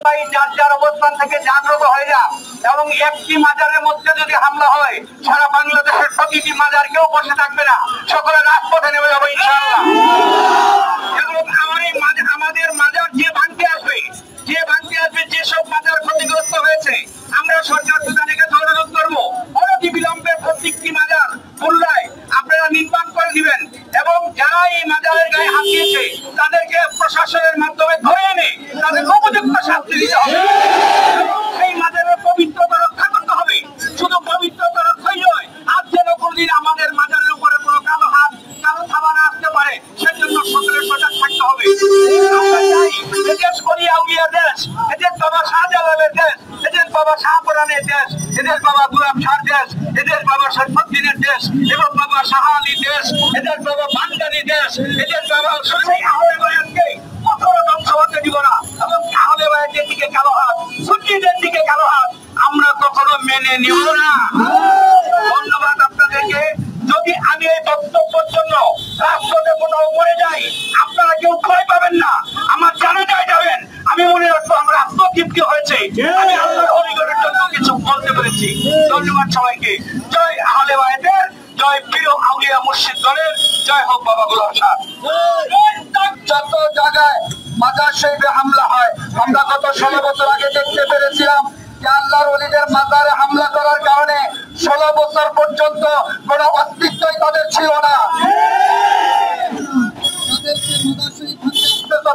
যার যার অবস্থান থেকে জাগ্রত হয়ে যা এবং একটি মাজারের মধ্যে যদি হামলা হয় সারা বাংলাদেশের প্রতিটি মাজার কেউ বসে থাকবে না, সকলে রাজপথে নেমে যাবো ইনশাআল্লাহ। এবং আমাদের মাজার যে ভাঙতে আসবে যেসব মাজার ক্ষতিগ্রস্ত হয়েছে আমরা সরকার প্রধানকে অনুরোধ করবো অনতি বিলম্বে প্রত্যেকটি মাজার পুনরায় আপনারা নির্মাণ করে দিবেন এবং যারা এই মাজারের গায়ে হাত দিয়েছে তাদেরকে প্রশাসনের মাধ্যমে ধরে এনে তাদের উপযুক্ত শাস্তি দিতে হবে। সেই মাজারের পবিত্রতা রক্ষা করতে হবে। শুধু পবিত্রতা রক্ষাই নয়, আজ যেন কোনদিন আমাদের মাজারের উপরে কোনো কালো হাত কালো থাবা না আসতে পারে, সেজন্য সকলের সজাগ থাকতে হবে। আমরা চাই এদেশ করিয়া উলিয়া দেশ, এদেশ বাবা শাহজালালের দেশ, এদেশ বাবা শাহপুরানের দেশ, এদেশ বাবা গুলাম শাহর দেশ, এদেশ বাবা শরফুদ্দিনের দেশ এবং বাবা শাহ আলী দেশ, এদেশ বাবা ভান্ডারি দেশ, এদেশ বাবা সেই আহলে বায়াতকে কখনো ধ্বংস হতে দিব না এবং আহলে বায়াতের দিকে কালো হাত, সুন্নিদের দিকে কালো হাত আমরা কখনো মেনে নিব না। ধন্যবাদ আপনাদেরকে। যদি আমি এই বক্তব্যের জন্য রাষ্ট্রতে কোথাও মরে যাই আপনারা কেউ ভয় পাবেন না, আমার জানাজায় যাবেন। আমি মনে রাখবো আমার আত্মতৃপ্তি হয়েছে, আমি আল্লাহর অলিগণের জন্য কিছু বলতে পেরেছি। ধন্যবাদ সবাইকে। জয় আহলে বায়াতের, জয় প্রিয় আউলিয়া মুর্শিদ দলের, জয় হোক বাবা গুলাম শাহ। যত জায়গায় মাজার শরীফে হামলা হয় আমরা গত 16 বছর আগে দেখতে পেরেছিলাম যে আল্লাহর ওলিদের মাজারে হামলা করার কারণে 16 বছর পর্যন্ত কোনো অস্তিত্বই তাদের ছিল না।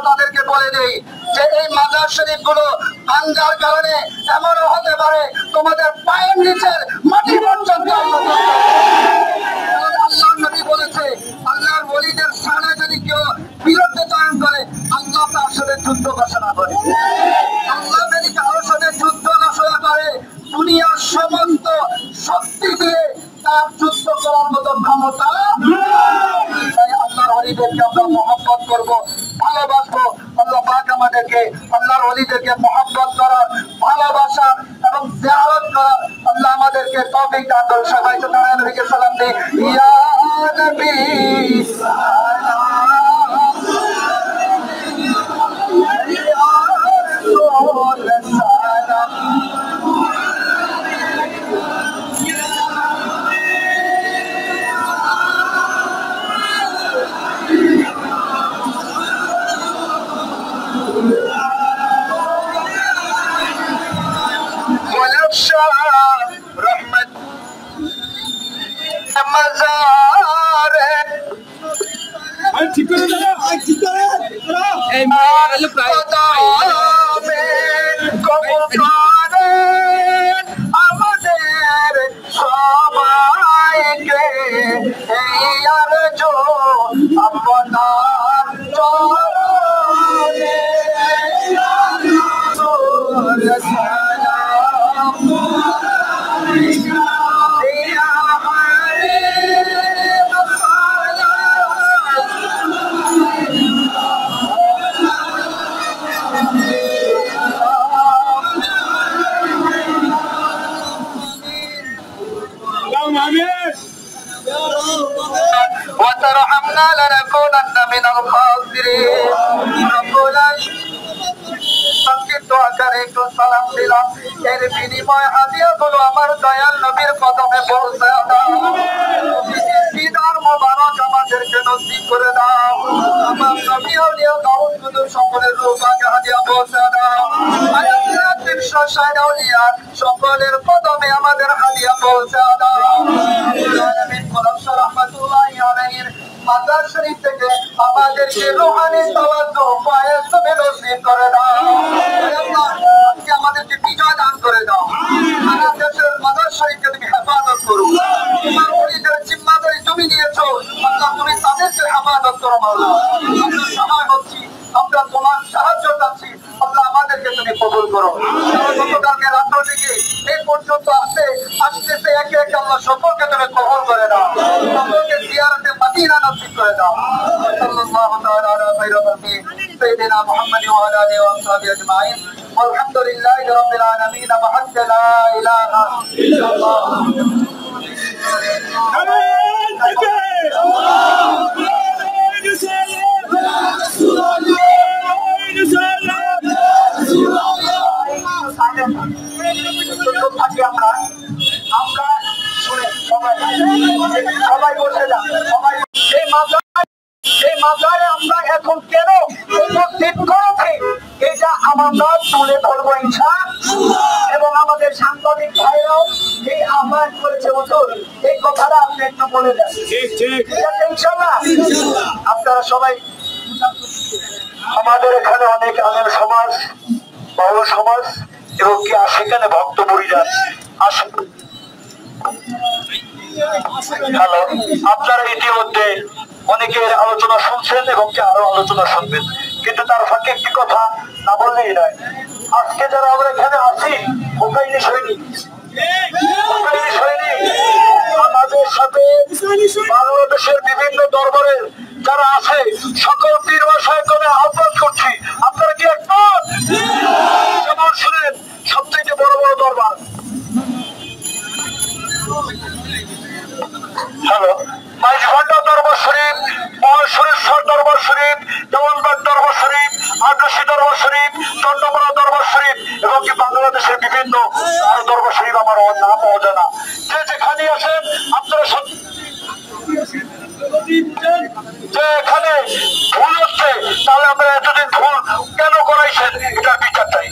তাদেরকে বলে দেই যে এই মাজার শরীফ গুলো ভাঙার কারণে এমনও হতে পারে তোমাদের পায়ের নিচের মাটি পর্যন্ত আল্লাহর নবী বলেছে আল্লাহর ওলিদের সামনে যদি কেউ বিরুদ্ধে চয়ন করে আল্লাহ তার সাথে যুদ্ধ ঘোষণা করে। আল্লাহ যদি কারোর সাথে যুদ্ধ ঘোষণা করে দুনিয়ার সমস্ত শক্তি দিয়ে তার যুদ্ধ করার মতো ক্ষমতা। তাই আল্লাহর ওলিদেরকে আমরা মহব্বত করবো, ভালোবাসবো। আল্লাহ পাক আমাদেরকে আল্লাহর ওলিদেরকে মহব্বত করার, ভালোবাসার এবং জিয়ারত করার আল্লাহ আমাদেরকে তৌফিক দান করুন। সবাই তো নারায়ণ নবীকে সালাম দিই। ইয়া নবী রহমত মজারে ঠিক করে আমাদের সবাইকে এই আরজু আপনার চরণে وترحمنا لنكونن من الخاسرين সংক্ষিপ্ত আকারে একটু সালাম দিলাম। এর বিনিময় হাদিয়াগুলো আমার দয়াল নবীর কদমে পৌঁছে দাও। দিদার মোবারক আমাদেরকে নসিব করে দাও। আমার নবী আউলিয়া গাউস গুলো সকলের রূপাকে হাদিয়া পৌঁছে দাও। আল্লাহ তিনশো ষাট আউলিয়া সকলের কদমে আমাদের হাদিয়া পৌঁছে দাও। নবী গোলাম শাহ রাহমাতুল্লাহি আলাইহির মাজার শরীফ থেকে আমাদেরকে রূহানি তাওয়াজ্জু পায়ে তুমি নসিব করে দাও। আজকে আমাদেরকে বিজয় দান করে দাও। সারা দেশের মাজার শরীফকে তুমি হেফাজত করো। তোমার ওলিদের জিম্মাদারি তুমি নিয়েছো, আল্লাহ তুমি তাদেরকে হেফাজত করো। মাওলা আমরা সহায় হচ্ছি, আমরা তোমার সাহায্য চাচ্ছি, আল্লাহ আমাদেরকে তুমি কবুল করো। গতকালকে রাত্র থেকে এই পর্যন্ত আসতেছে একে একে আল্লাহ সকলকে তুমি কবুল করে দাও। সকলকে জিয়ারতে মদিনা নসিব করে দাও। সাল্লাল্লাহু তাআলা আলা খায়রি খালকি সাইয়্যিদিনা মুহাম্মাদিন ওয়া আলা আলিহি ওয়া সাহবিহি আজমাইন। আলহামদুলিল্লাহি রাব্বিল আলামিন। ওয়া লা ইলাহা ইল্লাল্লাহ। আমিন। সংগ্রাম আমরা তুলে ধরবো ইনশাআল্লাহ। এবং আমাদের সাংবাদিক ভাইরাও এই আহ্বান করেছে হুজুর, এই কথাটা আপনি একটু বলে দেন। ঠিক আছে ইনশাআল্লাহ। আপনারা সবাই, আমাদের এখানে অনেক আলেম সমাজ, বাউল সমাজ এবং কি সেখানে ভক্ত পরিজন আসেন। হ্যালো, আপনারা ইতিমধ্যে অনেকের আলোচনা শুনছেন এবং কি আরো আলোচনা শুনবেন, কিন্তু তার ফাঁকে একটি কথা না বললেই নয়। আজকে যারা আমরা এখানে আছি হুকাইনি সৈনিক, আমাদের সাথে বাংলাদেশের বিভিন্ন দরবারের যারা আছে সকল পীর মাশায়েখকে আহ্বান করছি, আপনারা কি একমত? যেমন শুনেন সবথেকে বড় বড় দরবার, হ্যালো, মাইজভান্ডা দরবার শরীফ, মহেশ্বরেশ্বর দরবার শরীফ, দেওয়ানবাগ দরবার শরীফ, আগ্রাসী দরবার শরীফ, চন্দ্রকোনা দরবার শরীফ এবং কি বাংলাদেশের বিভিন্ন দরবার শরীফ আমার নাম অজানা, যে যেখানে আছেন আপনারা যে এখানে ভুল হচ্ছে, তাহলে আমরা এতদিন ভুল কেন করাইছেন এটার বিচার চাই।